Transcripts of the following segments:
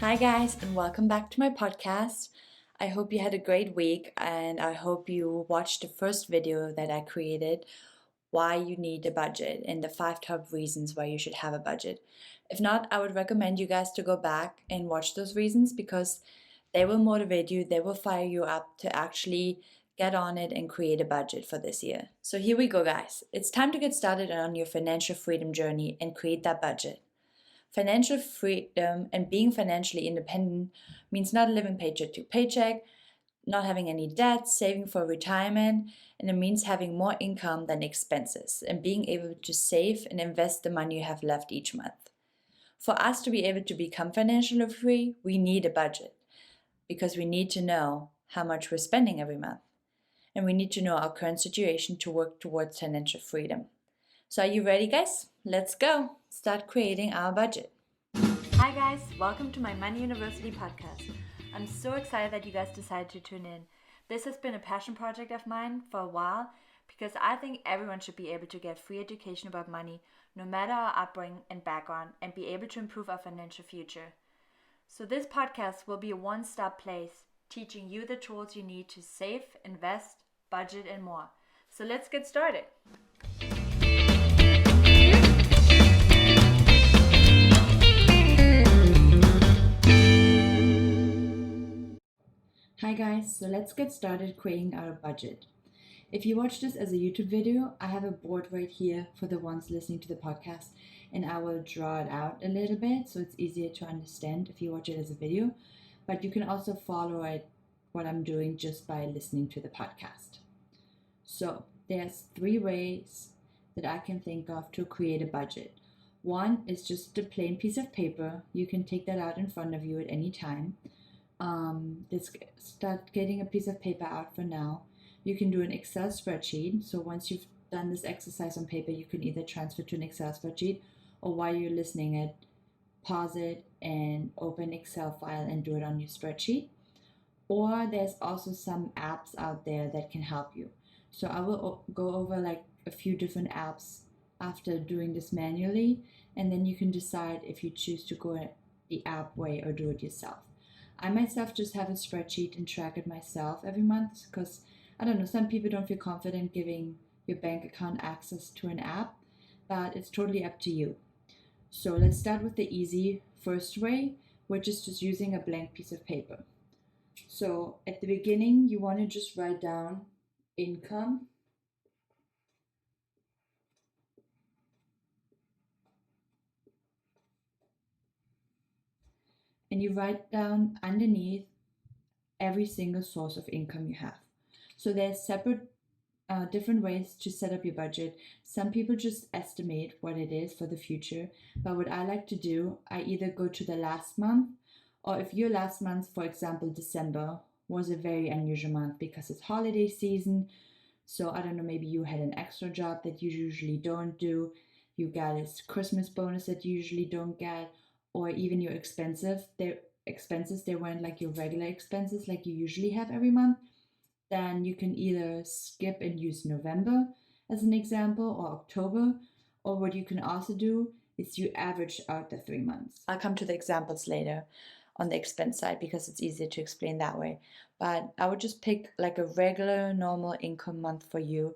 Hi, guys, and welcome back to my podcast. I hope you had a great week, and I hope you watched the first video that I created, why you need a budget, and the 5 top reasons why you should have a budget. If not, I would recommend you guys to go back and watch those reasons because they will motivate you, they will fire you up to actually get on it and create a budget for this year. So here we go, guys. It's time to get started on your financial freedom journey and create that budget. Financial freedom and being financially independent means not living paycheck to paycheck, not having any debt, saving for retirement, and it means having more income than expenses and being able to save and invest the money you have left each month. For us to be able to become financially free, we need a budget because we need to know how much we're spending every month. And we need to know our current situation to work towards financial freedom. So, are you ready, guys? Let's go. Start creating our budget. Hi, guys. Welcome to my Money University podcast. I'm so excited that you guys decided to tune in. This has been a passion project of mine for a while because I think everyone should be able to get free education about money, no matter our upbringing and background, and be able to improve our financial future. So, this podcast will be a one-stop place teaching you the tools you need to save, invest, budget, and more. So, let's get started. Hi guys, so let's get started creating our budget. If you watch this as a YouTube video, I have a board right here for the ones listening to the podcast, and I will draw it out a little bit so it's easier to understand if you watch it as a video, but you can also follow it what I'm doing just by listening to the podcast. So there's 3 ways that I can think of to create a budget. One is just a plain piece of paper. You can take that out in front of you at any time. Let's start getting a piece of paper out for now. You can do an Excel spreadsheet. So once you've done this exercise on paper, you can either transfer to an Excel spreadsheet, or while you're listening it, pause it and open Excel file and do it on your spreadsheet. Or there's also some apps out there that can help you. So I will go over like a few different apps after doing this manually, and then you can decide if you choose to go the app way or do it yourself. I myself just have a spreadsheet and track it myself every month because I don't know, some people don't feel confident giving your bank account access to an app, but it's totally up to you. So let's start with the easy first way, which is just using a blank piece of paper. So at the beginning, you want to just write down income, and you write down underneath every single source of income you have. So there's separate different ways to set up your budget. Some people just estimate what it is for the future, but what I like to do, I either go to the last month, or if your last month, for example, December, was a very unusual month because it's holiday season. So I don't know, maybe you had an extra job that you usually don't do, you got a Christmas bonus that you usually don't get, or even your expenses they weren't like your regular expenses like you usually have every month. Then you can either skip and use November as an example, or October, or what you can also do is you average out the 3 months. I'll come to the examples later on the expense side because it's easier to explain that way. But I would just pick like a regular normal income month for you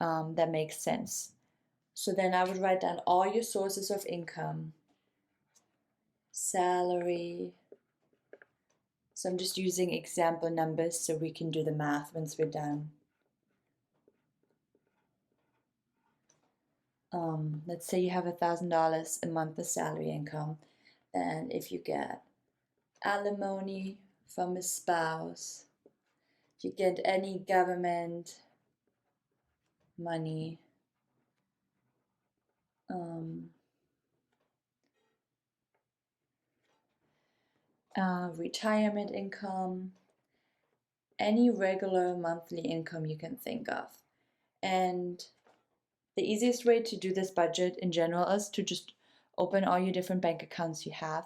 that makes sense. So then I would write down all your sources of income, salary. So I'm just using example numbers so we can do the math once we're done. Let's say you have $1,000 a month of salary income, and if you get alimony from a spouse, you get any government money, retirement income, any regular monthly income you can think of. And the easiest way to do this budget in general is to just open all your different bank accounts you have,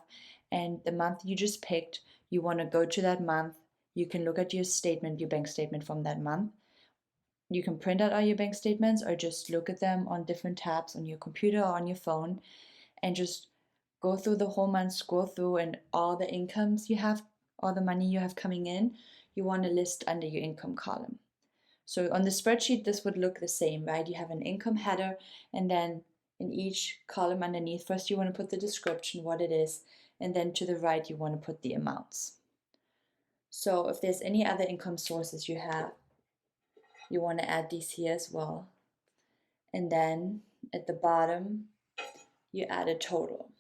and the month you just picked, you want to go to that month. You can look at your statement, your bank statement from that month. You can print out all your bank statements or just look at them on different tabs on your computer or on your phone and just go through the whole month, scroll through, and all the incomes you have, all the money you have coming in, you want to list under your income column. So on the spreadsheet, this would look the same, right? You have an income header, and then in each column underneath, first you want to put the description, what it is, and then to the right, you want to put the amounts. So if there's any other income sources you have, you want to add these here as well. And then at the bottom, you add a total.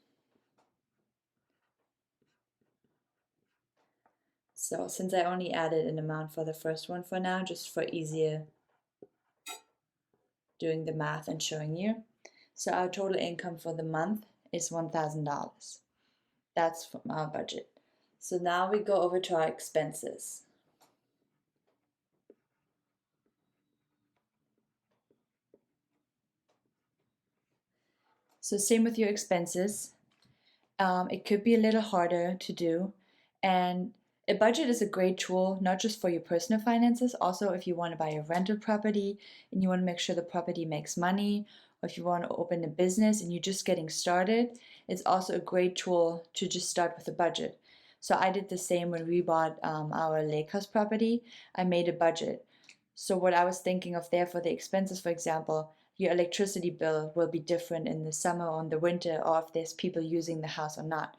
So since I only added an amount for the first one for now, just for easier doing the math and showing you. So our total income for the month is $1,000. That's from our budget. So now we go over to our expenses. So same with your expenses. It could be a little harder to do. And a budget is a great tool, not just for your personal finances, also if you want to buy a rental property and you want to make sure the property makes money, or if you want to open a business and you're just getting started, it's also a great tool to just start with a budget. So I did the same when we bought our lake house property. I made a budget. So what I was thinking of there for the expenses, for example, your electricity bill will be different in the summer or in the winter, or if there's people using the house or not.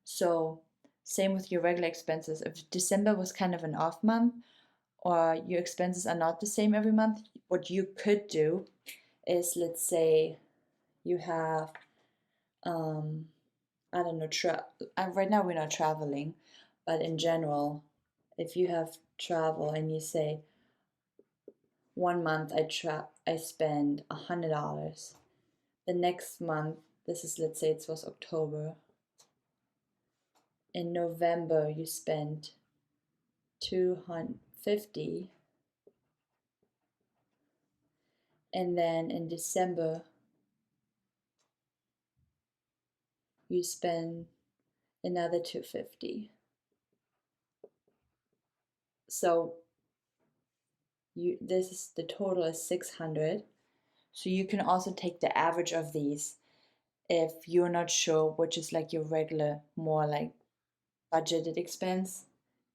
So same with your regular expenses. If December was kind of an off month, or your expenses are not the same every month, what you could do is, let's say you have, I don't know, right now we're not traveling, but in general, if you have travel and you say, one month I spend $100. The next month, this is, let's say it was October. In November you spent $250, and then in December you spend another $250. So this is the total is $600. So you can also take the average of these if you're not sure which is like your regular, more like budgeted expense.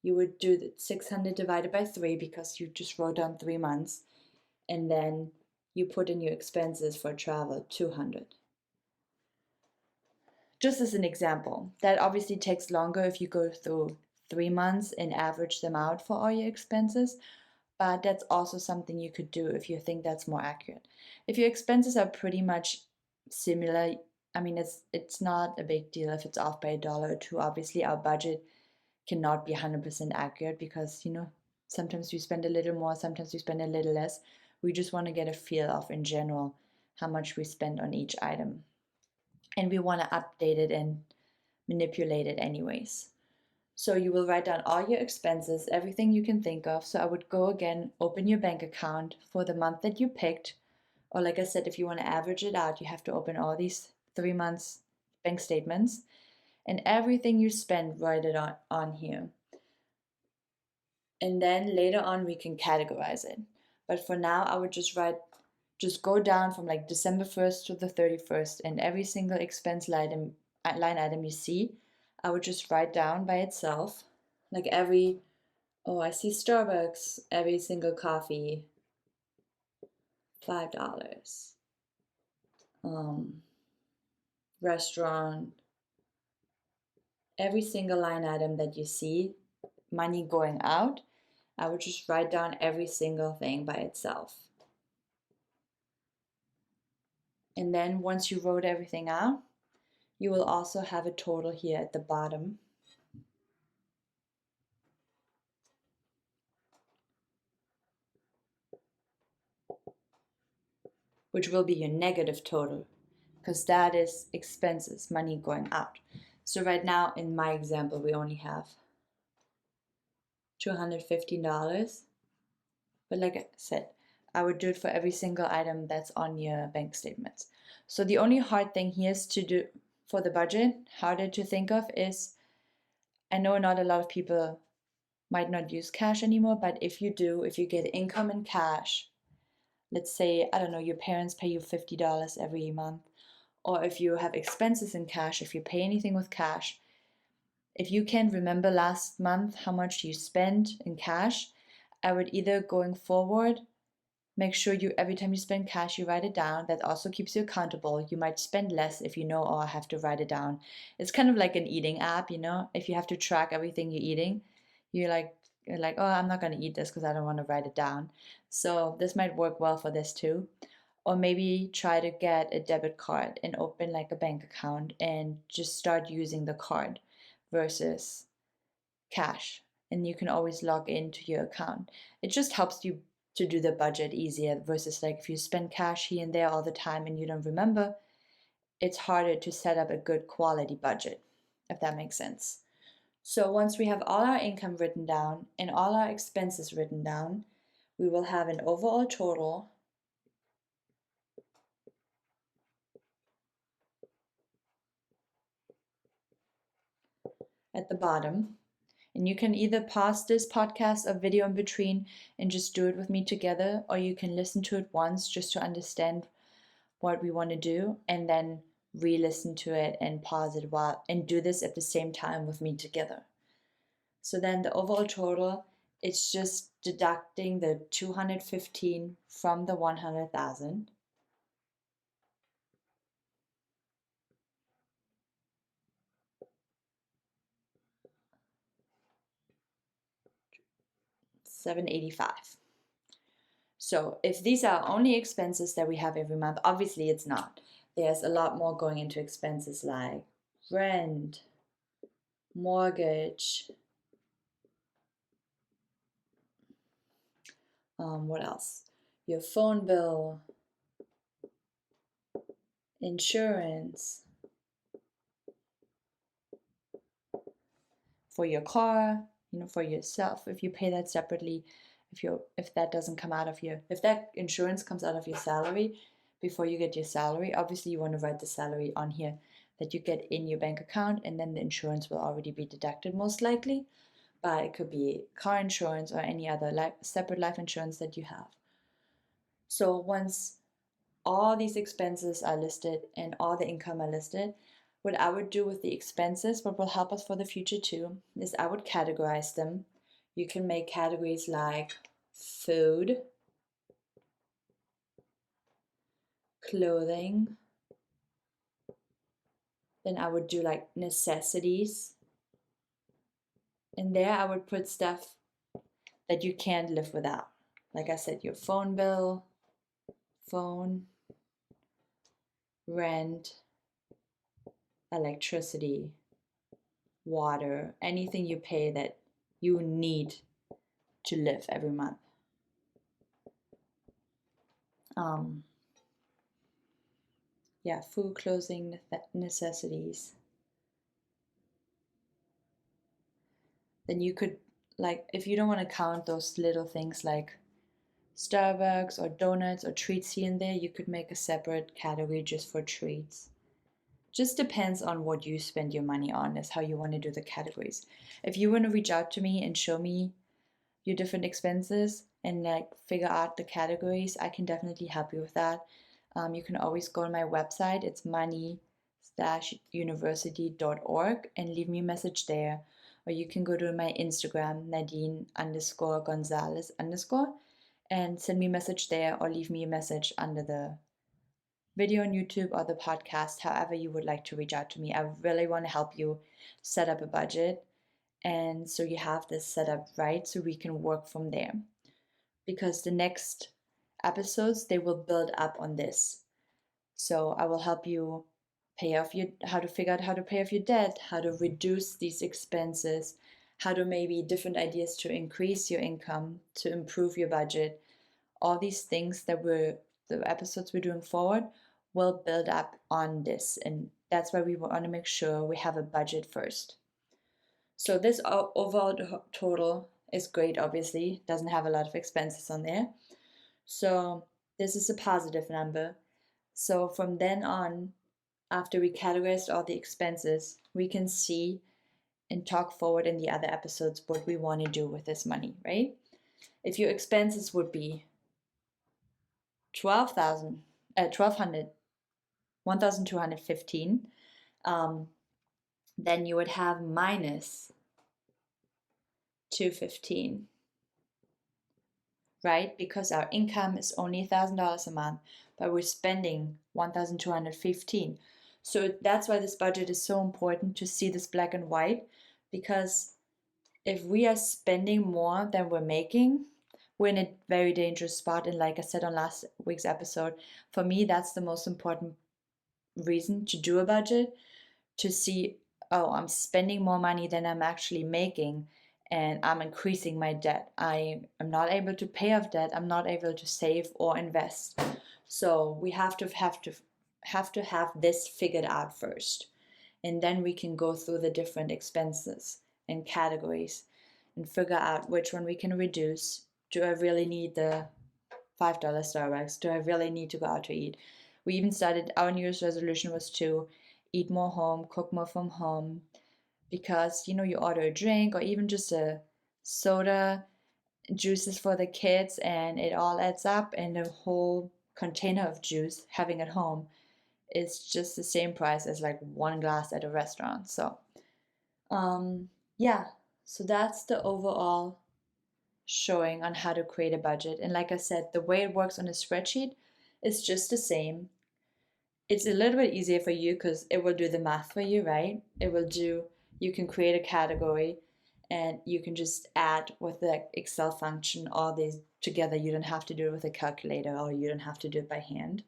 You would do the 600 divided by 3 because you just wrote down 3 months, and then you put in your expenses for travel, 200. Just as an example, that obviously takes longer if you go through 3 months and average them out for all your expenses, but that's also something you could do if you think that's more accurate. If your expenses are pretty much similar, I mean, it's not a big deal if it's off by $1 or $2. Obviously, our budget cannot be 100% accurate because, sometimes we spend a little more, sometimes we spend a little less. We just want to get a feel of, in general, how much we spend on each item. And we want to update it and manipulate it anyways. So you will write down all your expenses, everything you can think of. So I would go again, open your bank account for the month that you picked. Or like I said, if you want to average it out, you have to open all these 3 months bank statements. And everything you spend, write it on here. And then later on we can categorize it. But for now, I would just go down from like December 1st to the 31st, and every single expense line item you see, I would just write down by itself. Like I see Starbucks, every single coffee, $5. Restaurant, every single line item that you see, money going out, I would just write down every single thing by itself. And then once you wrote everything out, you will also have a total here at the bottom. Which will be your negative total, because that is expenses, money going out. So right now in my example, we only have $215. But like I said, I would do it for every single item that's on your bank statements. So the only hard thing here is to do for the budget, harder to think of, is I know not a lot of people might not use cash anymore, but if you do, if you get income in cash, let's say, I don't know, your parents pay you $50 every month, or if you have expenses in cash, if you pay anything with cash, if you can remember last month how much you spent in cash, I would either going forward make sure you every time you spend cash you write it down. That also keeps you accountable. You might spend less if you know, oh, I have to write it down. It's kind of like an eating app, you know. If you have to track everything you're eating, you're like, oh, I'm not going to eat this because I don't want to write it down. So this might work well for this too. Or maybe try to get a debit card and open like a bank account and just start using the card versus cash. And you can always log into your account. It just helps you to do the budget easier versus like if you spend cash here and there all the time and you don't remember, it's harder to set up a good quality budget, if that makes sense. So once we have all our income written down and all our expenses written down, we will have an overall total at the bottom. And you can either pause this podcast or video in between and just do it with me together, or you can listen to it once just to understand what we want to do and then re-listen to it and pause it while and do this at the same time with me together. So then the overall total, it's just deducting the 215 from the 100,000. $785. So if these are only expenses that we have every month, obviously it's not. There's a lot more going into expenses like rent, mortgage, what else? Your phone bill, insurance, for your car, you know, for yourself, if you pay that separately, if that doesn't come out of your, if that insurance comes out of your salary before you get your salary, obviously you want to write the salary on here that you get in your bank account, and then the insurance will already be deducted most likely. But it could be car insurance or any other separate life insurance that you have. So once all these expenses are listed and all the income are listed, what I would do with the expenses, what will help us for the future too, is I would categorize them. You can make categories like food, clothing. Then I would do like necessities. And there I would put stuff that you can't live without. Like I said, your phone bill, phone, rent, electricity, water, anything you pay that you need to live every month. Yeah, food, clothing, necessities. Then you could, like, if you don't want to count those little things like Starbucks or donuts or treats here and there, you could make a separate category just for treats. Just depends on what you spend your money on, is how you want to do the categories. If you want to reach out to me and show me your different expenses and like figure out the categories, I can definitely help you with that. You can always go to my website. It's money-university.org and leave me a message there. Or you can go to my Instagram, Nadine_Gonzalez_ and send me a message there, or leave me a message under the video on YouTube or the podcast, however you would like to reach out to me. I really want to help you set up a budget, and so you have this set up right so we can work from there. Because the next episodes, they will build up on this. So I will help you how to figure out how to pay off your debt, how to reduce these expenses, how to maybe different ideas to increase your income, to improve your budget. All these things that the episodes we're doing forward will build up on this. And that's why we want to make sure we have a budget first. So this overall total is great, obviously. Doesn't have a lot of expenses on there. So this is a positive number. So from then on, after we categorized all the expenses, we can see and talk forward in the other episodes what we want to do with this money, right? If your expenses would be 12,000, 1,200, 1,215, then you would have minus 215, right? Because our income is only $1,000 a month, but we're spending 1,215. So that's why this budget is so important, to see this black and white, because if we are spending more than we're making, we're in a very dangerous spot. And like I said on last week's episode, for me, that's the most important reason to do a budget, to see, oh, I'm spending more money than I'm actually making, and I'm increasing my debt. I am not able to pay off debt. I'm not able to save or invest. So we have to have this figured out first, and then we can go through the different expenses and categories and figure out which one we can reduce. Do I really need the $5 Starbucks? Do I really need to go out to eat? We even started, our New Year's resolution was to eat more home, cook more from home, because you order a drink or even just a soda, juices for the kids, and it all adds up, and a whole container of juice having at home is just the same price as like one glass at a restaurant. So yeah, so that's the overall showing on how to create a budget. And like I said, the way it works on a spreadsheet is just the same. It's a little bit easier for you because it will do the math for you, right? You can create a category and you can just add with the Excel function all these together. You don't have to do it with a calculator, or you don't have to do it by hand.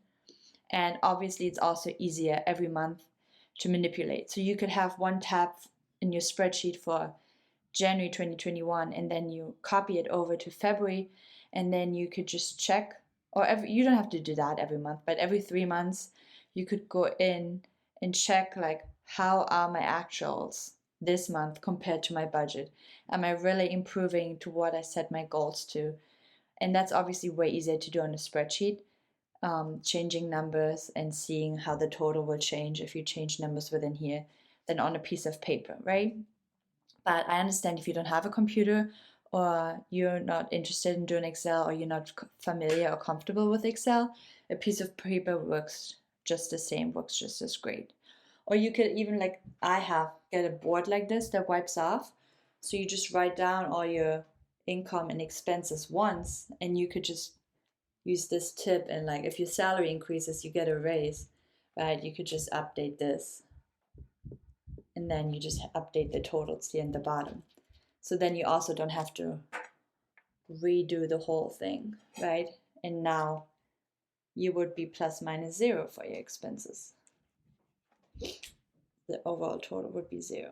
And obviously it's also easier every month to manipulate. So you could have one tab in your spreadsheet for January 2021, and then you copy it over to February, and then you could just check, or you don't have to do that every month, but every 3 months you could go in and check, like, how are my actuals this month compared to my budget? Am I really improving to what I set my goals to? And that's obviously way easier to do on a spreadsheet, changing numbers and seeing how the total will change if you change numbers within here, than on a piece of paper, right? But I understand if you don't have a computer, or you're not interested in doing Excel, or you're not familiar or comfortable with Excel, a piece of paper works just the same, works just as great. Or you could even, like I have, get a board like this that wipes off. So you just write down all your income and expenses once, and you could just use this tip. And like, if your salary increases, you get a raise, right? You could just update this, and then you just update the totals here in the bottom. So then you also don't have to redo the whole thing, right? And now you would be plus minus zero for your expenses. The overall total would be zero.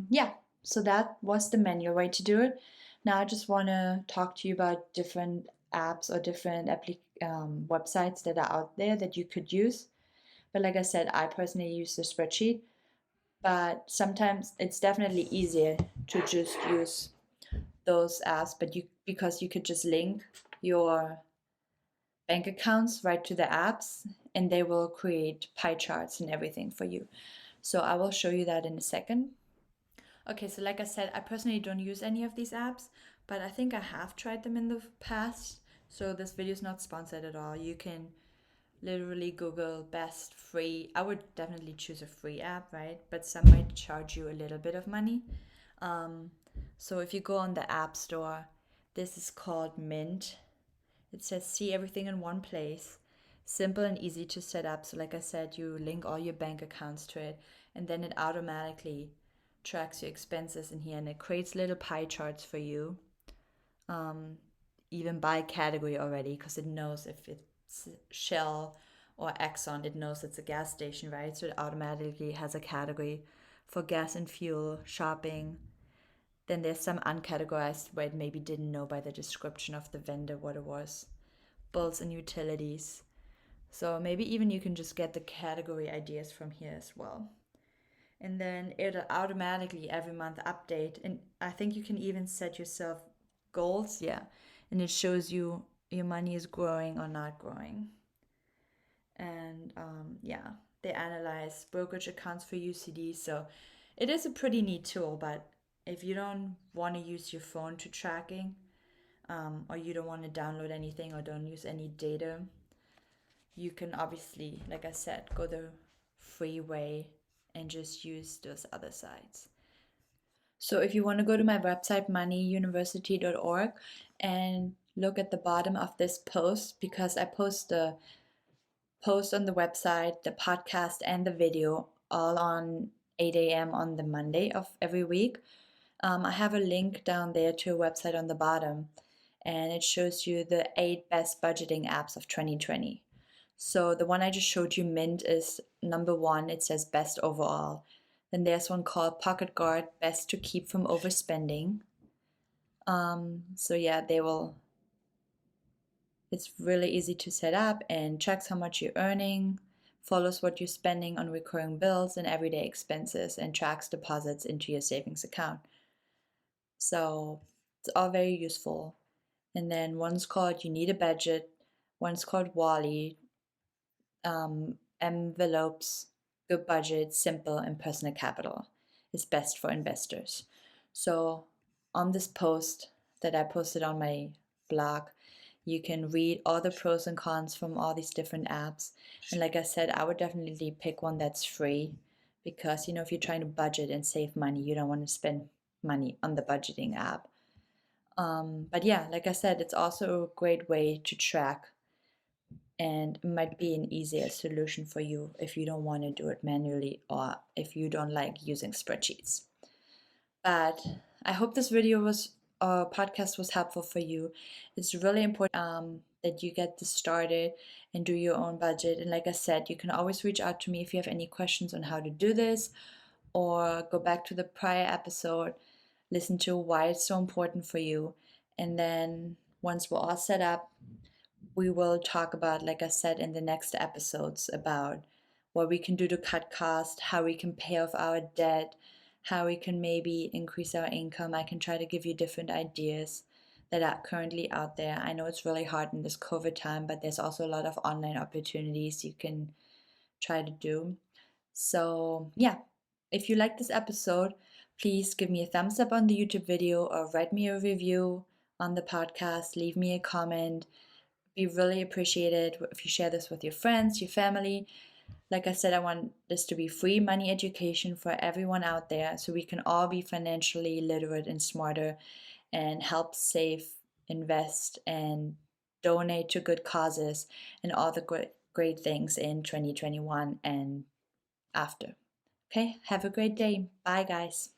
Yeah, so that was the manual way to do it. Now I just want to talk to you about different apps or different websites that are out there that you could use. But like I said, I personally use the spreadsheet, but sometimes it's definitely easier to just use those apps, because you could just link your bank accounts right to the apps, and they will create pie charts and everything for you. So I will show you that in a second. Okay, so like I said, I personally don't use any of these apps, but I think I have tried them in the past. So this video is not sponsored at all. You can literally Google best free. I would definitely choose a free app, right? But some might charge you a little bit of money. So if you go on the App Store, this is called Mint. It says see everything in one place. Simple and easy to set up. So like I said, you link all your bank accounts to it, and then it automatically tracks your expenses in here, and it creates little pie charts for you, even by category already, because it knows if it's Shell or Exxon, it knows it's a gas station, right? So it automatically has a category for gas and fuel, shopping. Then there's some uncategorized where it maybe didn't know by the description of the vendor what it was. Bills and utilities. So maybe even you can just get the category ideas from here as well. And then it'll automatically every month update. And I think you can even set yourself goals. Yeah. And it shows you your money is growing or not growing. And yeah, they analyze brokerage accounts for UCD. So it is a pretty neat tool, but if you don't want to use your phone to tracking, or you don't want to download anything or don't use any data, you can obviously, like I said, go the free way and just use those other sites. So if you want to go to my website, moneyuniversity.org, and look at the bottom of this post, because I post the post on the website, the podcast, and the video all on 8 a.m. on the Monday of every week. I have a link down there to a website on the bottom, and it shows you the 8 best budgeting apps of 2020. So the one I just showed you, Mint, is number one. It says best overall. Then there's one called Pocket Guard, best to keep from overspending. So yeah, it's really easy to set up and tracks how much you're earning, follows what you're spending on recurring bills and everyday expenses, and tracks deposits into your savings account. So it's all very useful. And then one's called You Need a Budget, one's called Wally, Envelopes, Good Budget, Simple, and Personal Capital. Is best for investors. So on this post that I posted on my blog, you can read all the pros and cons from all these different apps. And like I said, I would definitely pick one that's free, because if you're trying to budget and save money, you don't want to spend money on the budgeting app. But yeah, like I said, it's also a great way to track, and it might be an easier solution for you if you don't want to do it manually, or if you don't like using spreadsheets. But I hope this video podcast was helpful for you. It's really important that you get this started and do your own budget. And like I said, you can always reach out to me if you have any questions on how to do this, or go back to the prior episode, listen to why it's so important for you. And then once we're all set up, we will talk about, like I said, in the next episodes, about what we can do to cut costs, how we can pay off our debt, how we can maybe increase our income. I can try to give you different ideas that are currently out there. I know it's really hard in this COVID time, but there's also a lot of online opportunities you can try to do. So yeah, if you like this episode, please give me a thumbs up on the YouTube video, or write me a review on the podcast, leave me a comment. Be really appreciated if you share this with your friends, your family. Like I said, I want this to be free money education for everyone out there, so we can all be financially literate and smarter, and help save, invest, and donate to good causes and all the great things in 2021 and after. Okay, have a great day. Bye, guys.